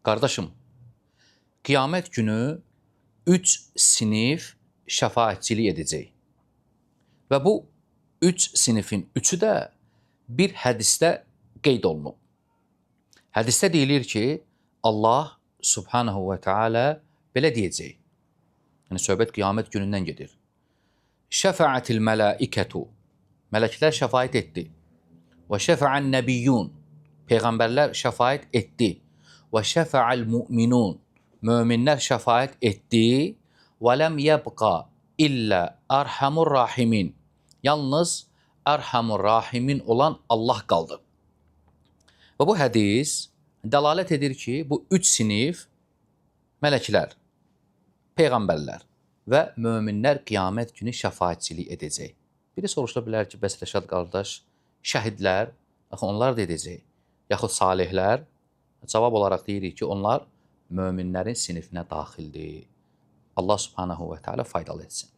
Qardaşım, qiyamət günü 3 sinif şəfaətçilik edəcək. Və bu 3 sinifin üçü də bir hədisdə qeyd olunub. Hədisdə deyilir ki, Allah subhanahu və teala belə deyəcək. Yəni, söhbət qiyamət günündən gedir. Şəfəətil mələikətu, mələklər şəfaət etdi. Və şəfəən nəbiyyun, peyğəmbərlər şəfaət etdi. Və şəfəəl müminun, möminlər şəfaət etdi. Və ləm yəbqa illə ərhamur rahimin, yalnız ərhamur rahimin olan Allah qaldı. Və bu hədis dəlalət edir ki, bu 3 sinif mələklər, peyğəmbərlər və möminlər qiyamət günü şəfaətçilik edəcək. Biri soruşula bilər ki, bəs Rəşad qardaş, şəhidlər, onlar da edəcək, yaxud salihlər? Cavab olaraq deyirik ki, onlar möminlərin sinifinə daxildir. Allah subhanahu və teala faydalı etsin.